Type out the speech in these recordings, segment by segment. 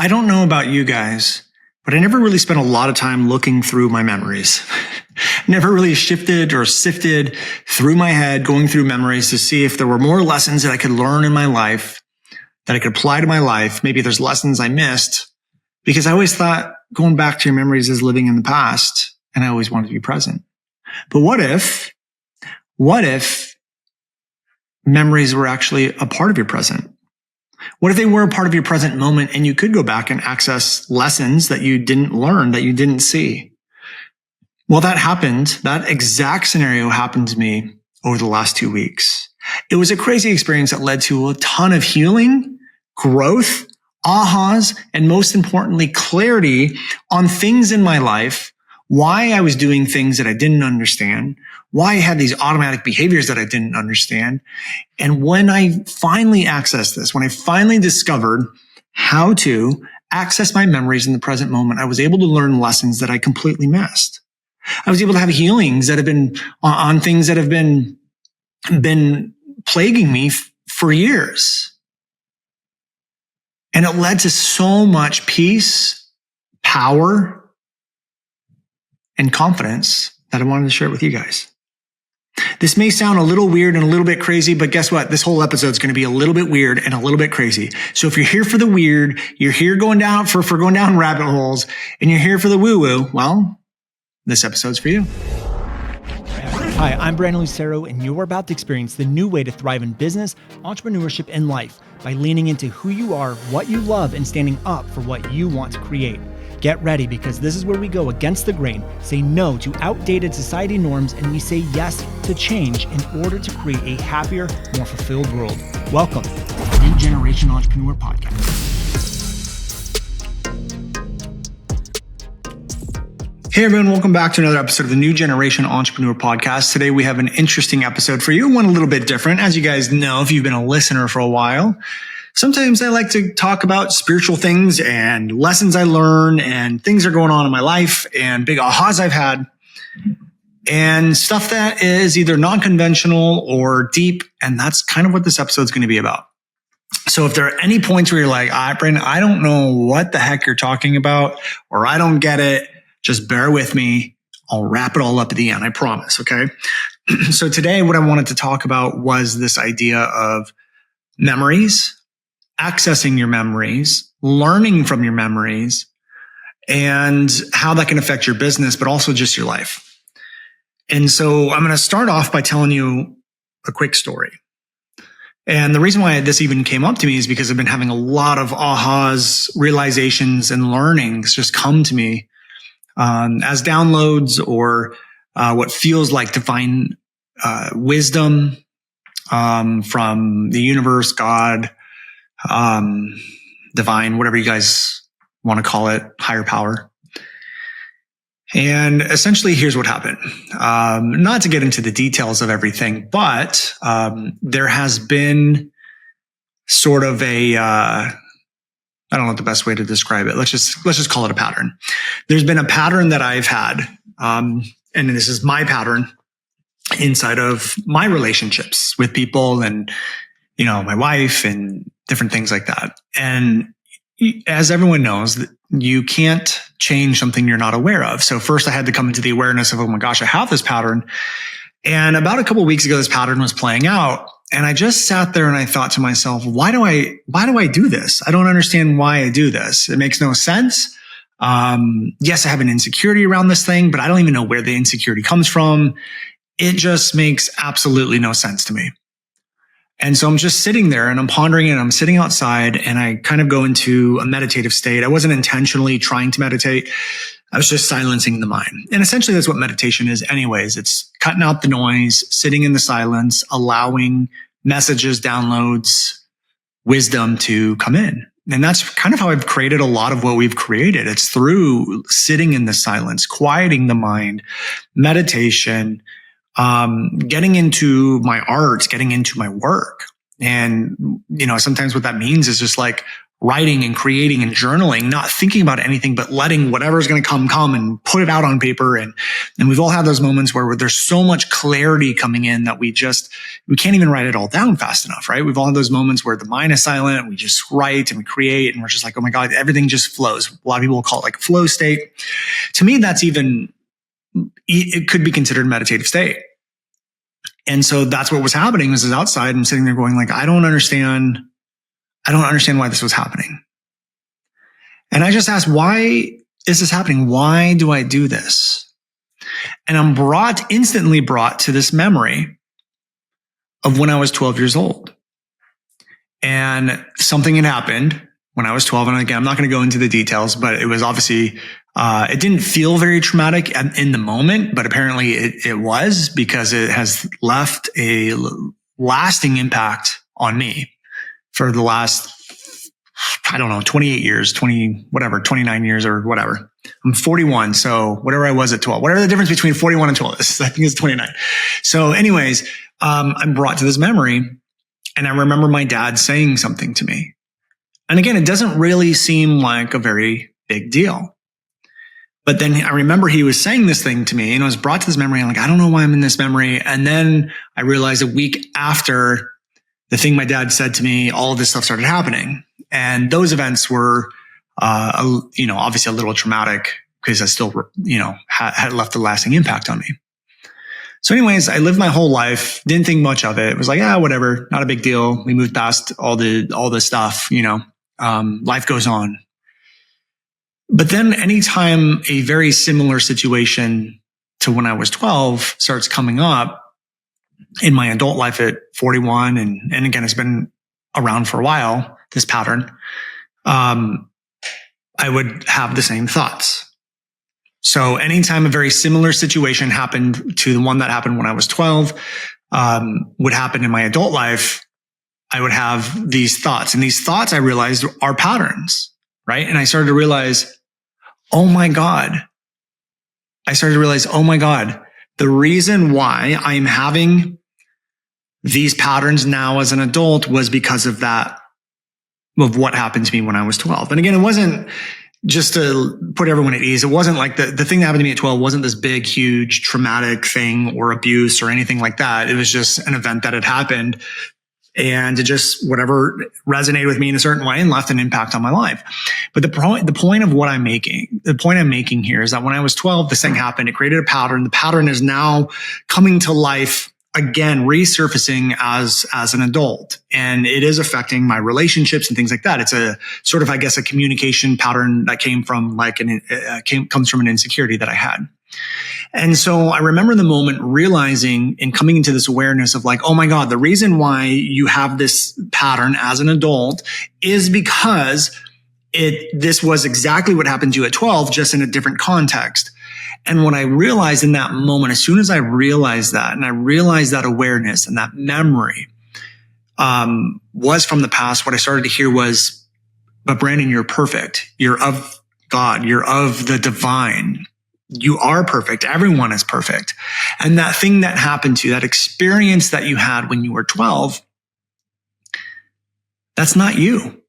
I don't know about you guys, but I never really spent a lot of time looking through my memories. Never really shifted or sifted through my head, going through memories to see if there were more lessons that I could learn in my life, that I could apply to my life. Maybe there's lessons I missed, because I always thought going back to your memories is living in the past, and I always wanted to be present. But what if memories were actually a part of your present? What if they were a part of your present moment and you could go back and access lessons that you didn't learn, that you didn't see? Well, that happened. That exact scenario happened to me over the last 2 weeks. It was a crazy experience that led to a ton of healing, growth, ahas, and most importantly, clarity on things in my life, why I was doing things that I didn't understand, why I had these automatic behaviors that I didn't understand. And when I finally accessed this, when I finally discovered how to access my memories in the present moment, I was able to learn lessons that I completely missed. I was able to have healings that have been on things that have been plaguing me for years. And it led to so much peace, power, and confidence that I wanted to share it with you guys. This may sound a little weird and a little bit crazy, but guess what? This whole episode is going to be a little bit weird and a little bit crazy. So if you're here for the weird, you're here going down for going down rabbit holes, and you're here for the woo-woo, well, this episode's for you. Hi, I'm Brandon Lucero, and you're about to experience the new way to thrive in business, entrepreneurship, and life by leaning into who you are, what you love, and standing up for what you want to create. Get ready, because this is where we go against the grain, say no to outdated society norms, and we say yes to change in order to create a happier, more fulfilled world. Welcome to the New Generation Entrepreneur Podcast. Hey everyone, welcome back to another episode of the New Generation Entrepreneur Podcast. Today we have an interesting episode for you, one a little bit different. As you guys know, if you've been a listener for a while, sometimes I like to talk about spiritual things and lessons I learn and things that are going on in my life and big ahas I've had and stuff that is either non-conventional or deep. And that's kind of what this episode is going to be about. So if there are any points where you're like, Brandon, I don't know what the heck you're talking about, or I don't get it, just bear with me. I'll wrap it all up at the end. I promise. Okay. So today what I wanted to talk about was this idea of memories, accessing your memories, learning from your memories, and how that can affect your business, but also just your life. And so I'm going to start off by telling you a quick story. And the reason why this even came up to me is because I've been having a lot of ahas, realizations, and learnings just come to me as downloads or what feels like divine wisdom from the universe, God, divine, whatever you guys want to call it, higher power. And essentially, here's what happened. Not to get into the details of everything, but there has been sort of a I don't know what the best way to describe it. Let's just call it a pattern. There's been a pattern that I've had, and this is my pattern inside of my relationships with people and, my wife and different things like that. And as everyone knows, you can't change something you're not aware of. So first I had to come into the awareness of, oh my gosh, I have this pattern. And about a couple of weeks ago, this pattern was playing out. And I just sat there and I thought to myself, why do I do this? I don't understand why I do this. It makes no sense. Yes, I have an insecurity around this thing, but I don't even know where the insecurity comes from. It just makes absolutely no sense to me. And so I'm just sitting there and I'm pondering it. I'm sitting outside and I kind of go into a meditative state. I wasn't intentionally trying to meditate. I was just silencing the mind. And essentially that's what meditation is anyways. It's cutting out the noise, sitting in the silence, allowing messages, downloads, wisdom to come in. And that's kind of how I've created a lot of what we've created. It's through sitting in the silence, quieting the mind, meditation, getting into my art, getting into my work. And, sometimes what that means is just like writing and creating and journaling, not thinking about anything, but letting whatever's going to come and put it out on paper. And we've all had those moments where there's so much clarity coming in that we can't even write it all down fast enough, right? We've all had those moments where the mind is silent and we just write and we create and we're just like, oh my God, everything just flows. A lot of people will call it like flow state. To me, it could be considered meditative state. And so that's what was happening. This is outside and sitting there going like, I don't understand why this was happening. And I just asked, why is this happening? Why do I do this? And I'm instantly brought to this memory of when I was 12 years old. And something had happened when I was 12. And again, I'm not going to go into the details, but it was obviously, it didn't feel very traumatic in the moment, but apparently it was, because it has left a lasting impact on me for the last, 28 years, 29 years or whatever. I'm 41. So whatever I was at 12, whatever the difference between 41 and 12 is, I think it's 29. So anyways, I'm brought to this memory and I remember my dad saying something to me. And again, it doesn't really seem like a very big deal. But then I remember he was saying this thing to me and I was brought to this memory. I'm like, I don't know why I'm in this memory. And then I realized a week after the thing my dad said to me, all of this stuff started happening. And those events were, obviously a little traumatic because I still, had left a lasting impact on me. So anyways, I lived my whole life, didn't think much of it. It was like, whatever, not a big deal. We moved past all the stuff, life goes on. But then anytime a very similar situation to when I was 12 starts coming up in my adult life at 41, and again, it's been around for a while, this pattern, I would have the same thoughts. So anytime a very similar situation happened to the one that happened when I was 12, would happen in my adult life, I would have these thoughts. And these thoughts I realized are patterns, right? And I started to realize, oh my God, the reason why I'm having these patterns now as an adult was because of what happened to me when I was 12. And again, it wasn't, just to put everyone at ease, it wasn't like the thing that happened to me at 12 wasn't this big, huge, traumatic thing or abuse or anything like that. It was just an event that had happened and it just, whatever resonated with me in a certain way and left an impact on my life. But the point I'm making here is that when I was 12, this thing happened. It created a pattern. The pattern is now coming to life again, resurfacing as an adult, and it is affecting my relationships and things like that. It's a sort of, I guess, a communication pattern that came from comes from an insecurity that I had. And so I remember the moment realizing and coming into this awareness of like, oh my God, the reason why you have this pattern as an adult is because this was exactly what happened to you at 12, just in a different context. And what I realized in that moment, as soon as I realized that, and I realized that awareness and that memory was from the past, what I started to hear was, but Brandon, you're perfect. You're of God. You're of the divine. You are perfect. Everyone is perfect. And that thing that happened to you, that experience that you had when you were 12, that's not you.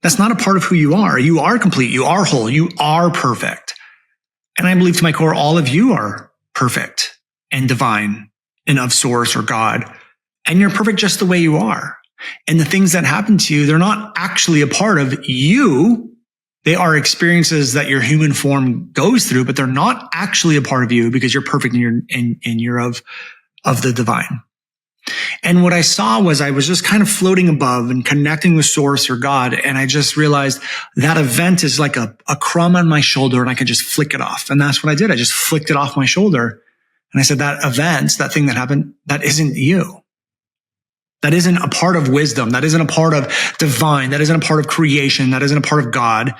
That's not a part of who you are. You are complete. You are whole. You are perfect. And I believe to my core, all of you are perfect and divine and of source or God. And you're perfect just the way you are. And the things that happen to you, they're not actually a part of you. They are experiences that your human form goes through, but they're not actually a part of you because you're perfect and you're of the divine. And what I saw was I was just kind of floating above and connecting with source or God. And I just realized that event is like a crumb on my shoulder and I could just flick it off. And that's what I did. I just flicked it off my shoulder. And I said, that event, that thing that happened, that isn't you. That isn't a part of wisdom. That isn't a part of divine. That isn't a part of creation. That isn't a part of God.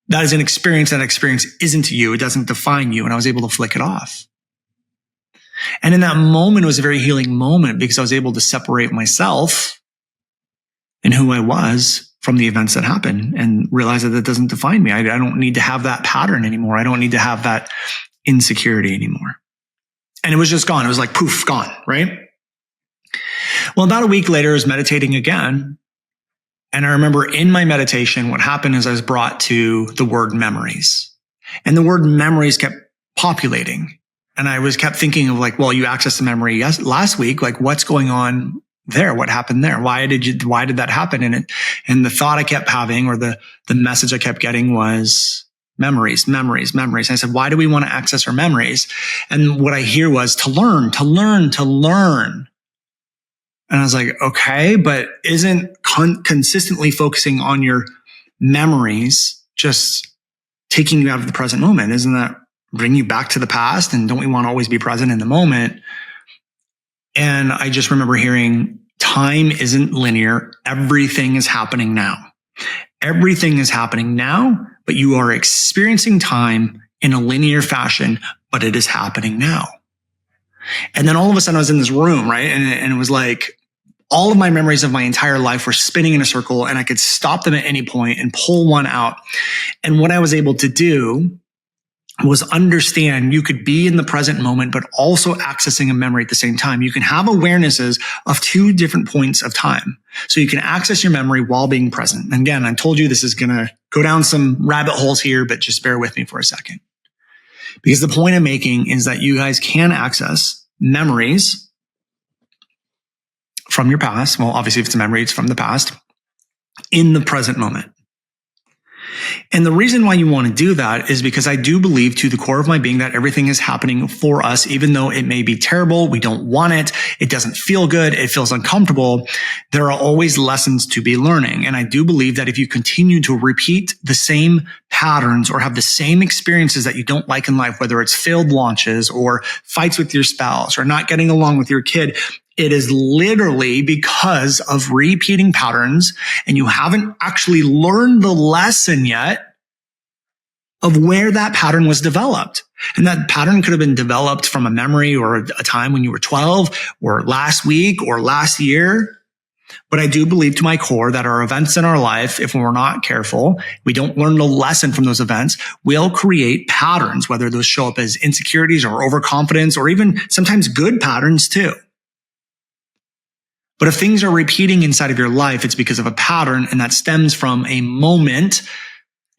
That is an experience. That experience isn't you. It doesn't define you. And I was able to flick it off. And in that moment, it was a very healing moment because I was able to separate myself and who I was from the events that happened and realize that doesn't define me. I don't need to have that pattern anymore. I don't need to have that insecurity anymore. And it was just gone. It was like poof, gone, right? Well, about a week later, I was meditating again. And I remember in my meditation, what happened is I was brought to the word memories. And the word memories kept populating. And I kept thinking of like, well, you accessed the memory last week. Like, what's going on there? What happened there? Why did that happen? And the thought I kept having, or the message I kept getting, was memories. And I said, why do we want to access our memories? And what I hear was to learn. And I was like, okay, but isn't consistently focusing on your memories just taking you out of the present moment? Isn't that bring you back to the past? And don't we want to always be present in the moment? And I just remember hearing, time isn't linear. Everything is happening now. Everything is happening now, but you are experiencing time in a linear fashion, but it is happening now. And then all of a sudden I was in this room, right? And it was like, all of my memories of my entire life were spinning in a circle, and I could stop them at any point and pull one out. And what I was able to do was understand you could be in the present moment, but also accessing a memory at the same time. You can have awarenesses of two different points of time. So you can access your memory while being present. And again, I told you this is going to go down some rabbit holes here, but just bear with me for a second. Because the point I'm making is that you guys can access memories from your past. Well, obviously, if it's a memory, it's from the past in the present moment. And the reason why you want to do that is because I do believe to the core of my being that everything is happening for us, even though it may be terrible. We don't want it. It doesn't feel good. It feels uncomfortable. There are always lessons to be learning. And I do believe that if you continue to repeat the same patterns or have the same experiences that you don't like in life, whether it's failed launches or fights with your spouse or not getting along with your kid, it is literally because of repeating patterns, and you haven't actually learned the lesson yet of where that pattern was developed. And that pattern could have been developed from a memory or a time when you were 12 or last week or last year. But I do believe to my core that our events in our life, if we're not careful, we don't learn the lesson from those events, will create patterns, whether those show up as insecurities or overconfidence or even sometimes good patterns too. But if things are repeating inside of your life, it's because of a pattern, and that stems from a moment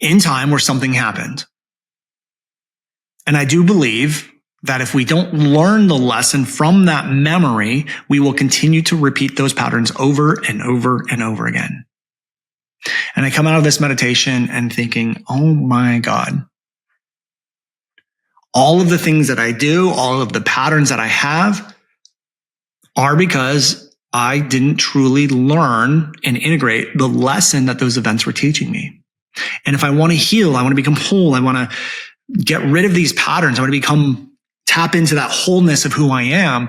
in time where something happened. And I do believe that if we don't learn the lesson from that memory, we will continue to repeat those patterns over and over and over again. And I come out of this meditation and thinking, oh my God, all of the things that I do, all of the patterns that I have are because I didn't truly learn and integrate the lesson that those events were teaching me. And if I want to heal, I want to become whole, I want to get rid of these patterns, I want to tap into that wholeness of who I am,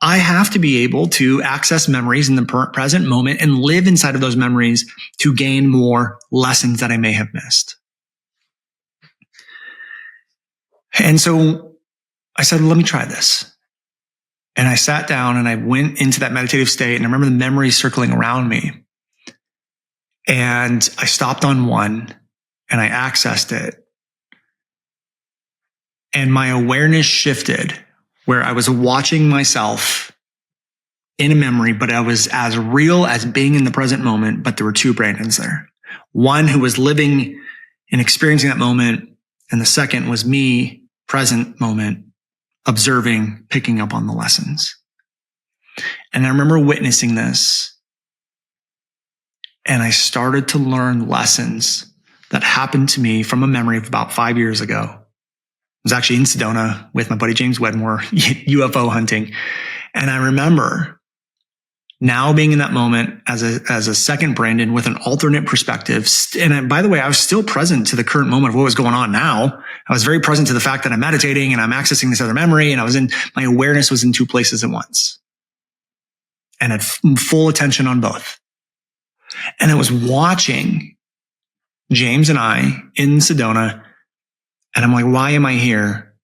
I have to be able to access memories in the present moment and live inside of those memories to gain more lessons that I may have missed. And so I said, let me try this. And I sat down and I went into that meditative state, and I remember the memories circling around me. And I stopped on one and I accessed it. And my awareness shifted where I was watching myself in a memory, but I was as real as being in the present moment, but there were two Brandons there. One who was living and experiencing that moment, and the second was me, present moment, observing, picking up on the lessons. And I remember witnessing this, and I started to learn lessons that happened to me from a memory of about 5 years ago. I was actually in Sedona with my buddy James Wedmore, UFO hunting. And I remember now being in that moment as a second Brandon with an alternate perspective. And by the way, I was still present to the current moment of what was going on now. I was very present to the fact that I'm meditating and I'm accessing this other memory, and my awareness was in two places at once and had full attention on both. And I was watching James and I in Sedona, and I'm like, why am I here?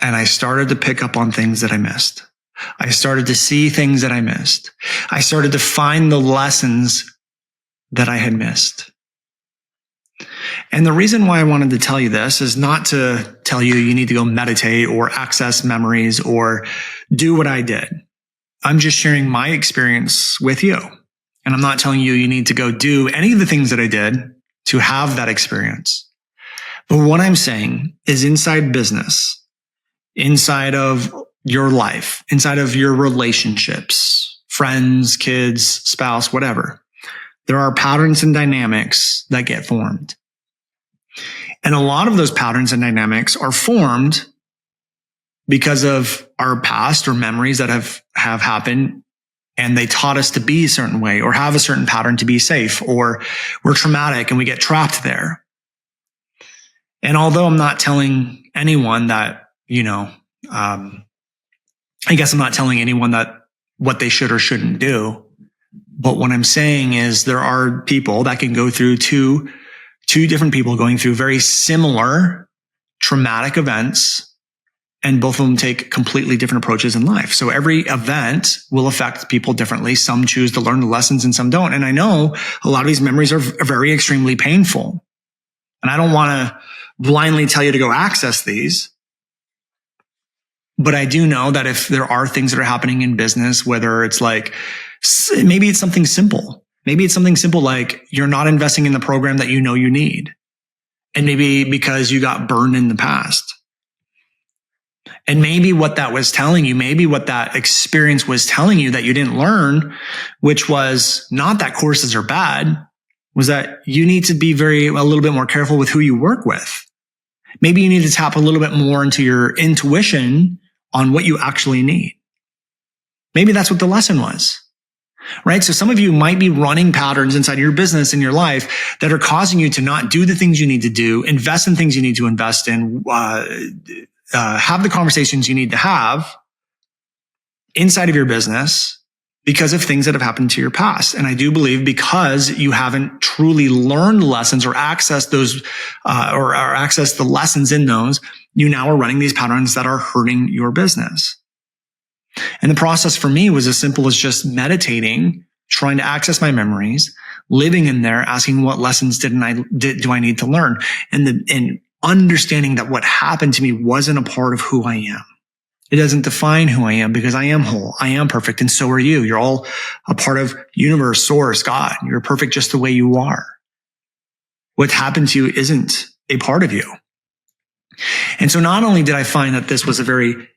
And I started to pick up on things that I missed. I started to see things that I missed. I started to find the lessons that I had missed. And the reason why I wanted to tell you this is not to tell you you need to go meditate or access memories or do what I did. I'm just sharing my experience with you. And I'm not telling you you need to go do any of the things that I did to have that experience. But what I'm saying is inside business, inside of your life, inside of your relationships, friends, kids, spouse, whatever, there are patterns and dynamics that get formed. And a lot of those patterns and dynamics are formed because of our past or memories that have happened, and they taught us to be a certain way or have a certain pattern to be safe, or we're traumatic and we get trapped there. And although I'm not telling anyone that, I guess I'm not telling anyone that what they should or shouldn't do. But what I'm saying is there are people that can go through two different people going through very similar traumatic events, and both of them take completely different approaches in life. So every event will affect people differently. Some choose to learn the lessons and some don't. And I know a lot of these memories are very extremely painful. And I don't want to blindly tell you to go access these. But I do know that if there are things that are happening in business, whether it's like, maybe it's something simple. Maybe it's something simple like you're not investing in the program that you know you need. And maybe because you got burned in the past. And maybe what that was telling you, maybe what that experience was telling you that you didn't learn, which was not that courses are bad, was that you need to be a little bit more careful with who you work with. Maybe you need to tap a little bit more into your intuition on what you actually need. Maybe that's what the lesson was, right? So some of you might be running patterns inside your business in your life that are causing you to not do the things you need to do, invest in things you need to invest in, have the conversations you need to have inside of your business because of things that have happened to your past. And I do believe because you haven't truly learned lessons or accessed those, or accessed the lessons in those, you now are running these patterns that are hurting your business. And the process for me was as simple as just meditating, trying to access my memories, living in there, asking what lessons do I need to learn, and understanding that what happened to me wasn't a part of who I am. It doesn't define who I am because I am whole. I am perfect. And so are you. You're all a part of universe, source, God. You're perfect just the way you are. What happened to you isn't a part of you. And so not only did I find that this was a very,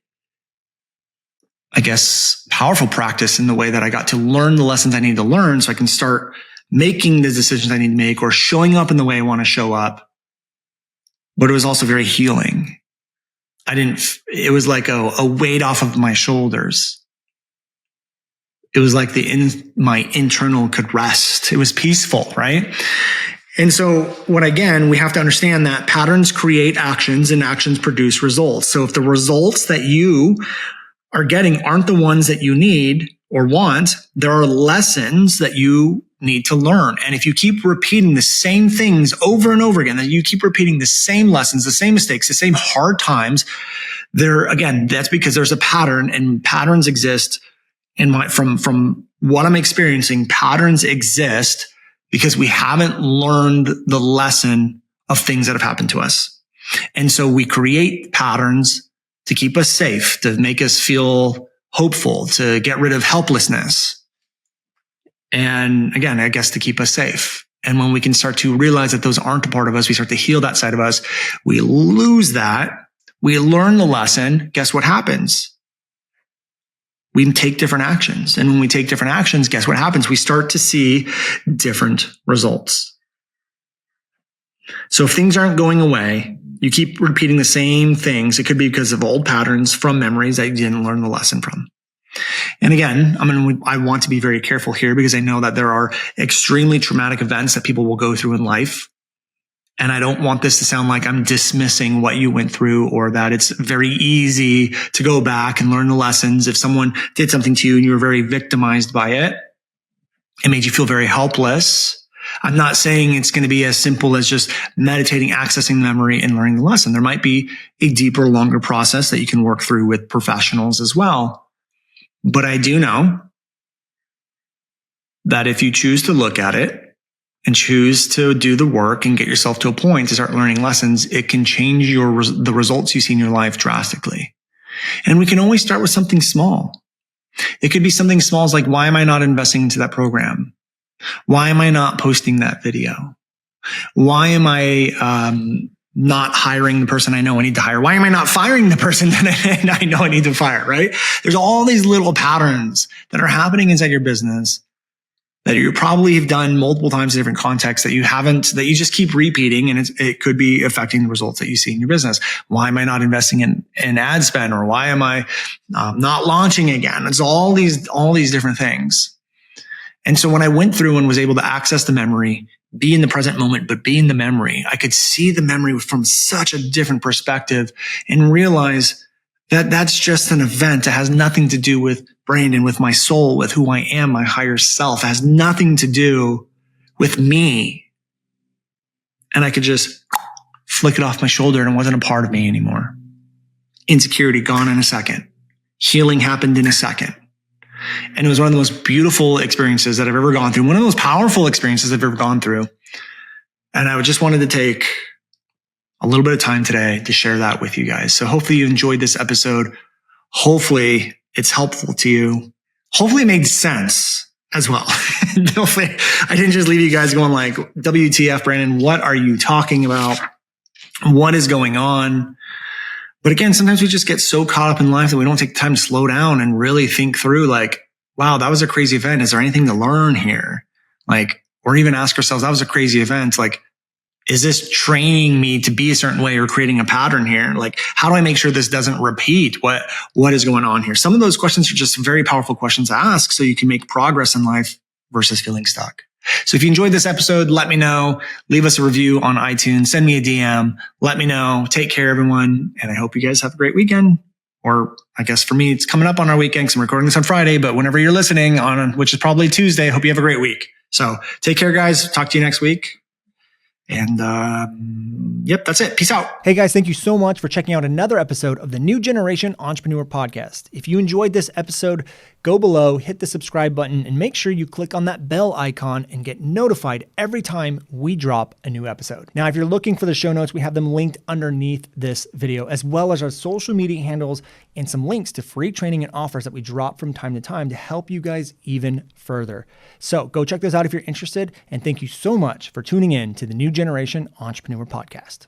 powerful practice in the way that I got to learn the lessons I need to learn so I can start making the decisions I need to make or showing up in the way I want to show up, but it was also very healing. It was like a weight off of my shoulders. It was like my internal could rest. It was peaceful, right? And so we have to understand that patterns create actions and actions produce results. So if the results that you are getting aren't the ones that you need or want, there are lessons that you need to learn. And if you keep repeating the same things over and over again, that you keep repeating the same lessons, the same mistakes, the same hard times, that's because there's a pattern, and patterns exist from what I'm experiencing, patterns exist because we haven't learned the lesson of things that have happened to us. And so we create patterns to keep us safe, to make us feel hopeful, to get rid of helplessness. And again, to keep us safe. And when we can start to realize that those aren't a part of us, we start to heal that side of us. We lose that. We learn the lesson. Guess what happens? We take different actions. And when we take different actions, guess what happens? We start to see different results. So if things aren't going away, you keep repeating the same things. It could be because of old patterns from memories that you didn't learn the lesson from. And again, I want to be very careful here because I know that there are extremely traumatic events that people will go through in life. And I don't want this to sound like I'm dismissing what you went through or that it's very easy to go back and learn the lessons. If someone did something to you and you were very victimized by it, it made you feel very helpless. I'm not saying it's going to be as simple as just meditating, accessing the memory, and learning the lesson. There might be a deeper, longer process that you can work through with professionals as well. But I do know that if you choose to look at it and choose to do the work and get yourself to a point to start learning lessons, it can change the results you see in your life drastically. And we can always start with something small. It could be something small as like, why am I not investing into that program? Why am I not posting that video? Why am I not hiring the person I know I need to hire? Why am I not firing the person that I know I need to fire, right? There's all these little patterns that are happening inside your business that you probably have done multiple times in different contexts that you just keep repeating, and it could be affecting the results that you see in your business. Why am I not investing in ad spend? Or why am I not launching again? It's all these different things. And so when I went through and was able to access the memory, be in the present moment, but be in the memory, I could see the memory from such a different perspective and realize that that's just an event. It has nothing to do with Brandon, with my soul, with who I am, my higher self. It has nothing to do with me. And I could just flick it off my shoulder and it wasn't a part of me anymore. Insecurity gone in a second. Healing happened in a second. And it was one of the most beautiful experiences that I've ever gone through. One of the most powerful experiences I've ever gone through. And I just wanted to take a little bit of time today to share that with you guys. So hopefully you enjoyed this episode. Hopefully it's helpful to you. Hopefully it made sense as well. Hopefully I didn't just leave you guys going like, WTF, Brandon, what are you talking about? What is going on? But again, sometimes we just get so caught up in life that we don't take time to slow down and really think through like, wow, that was a crazy event. Is there anything to learn here? Like, or even ask ourselves, that was a crazy event. Like, is this training me to be a certain way or creating a pattern here? Like, how do I make sure this doesn't repeat? What is going on here? Some of those questions are just very powerful questions to ask so you can make progress in life versus feeling stuck. So if you enjoyed this episode, let me know. Leave us a review on iTunes. Send me a DM. Let me know. Take care, everyone. And I hope you guys have a great weekend. Or I guess for me, it's coming up on our weekend because I'm recording this on Friday. But whenever you're listening on, which is probably Tuesday, I hope you have a great week. So take care, guys. Talk to you next week. And yep, that's it. Peace out. Hey guys, thank you so much for checking out another episode of the New Generation Entrepreneur Podcast. If you enjoyed this episode, go below, hit the subscribe button, and make sure you click on that bell icon and get notified every time we drop a new episode. Now, if you're looking for the show notes, we have them linked underneath this video, as well as our social media handles and some links to free training and offers that we drop from time to time to help you guys even further. So go check those out if you're interested. And thank you so much for tuning in to the New Generation Entrepreneur Podcast.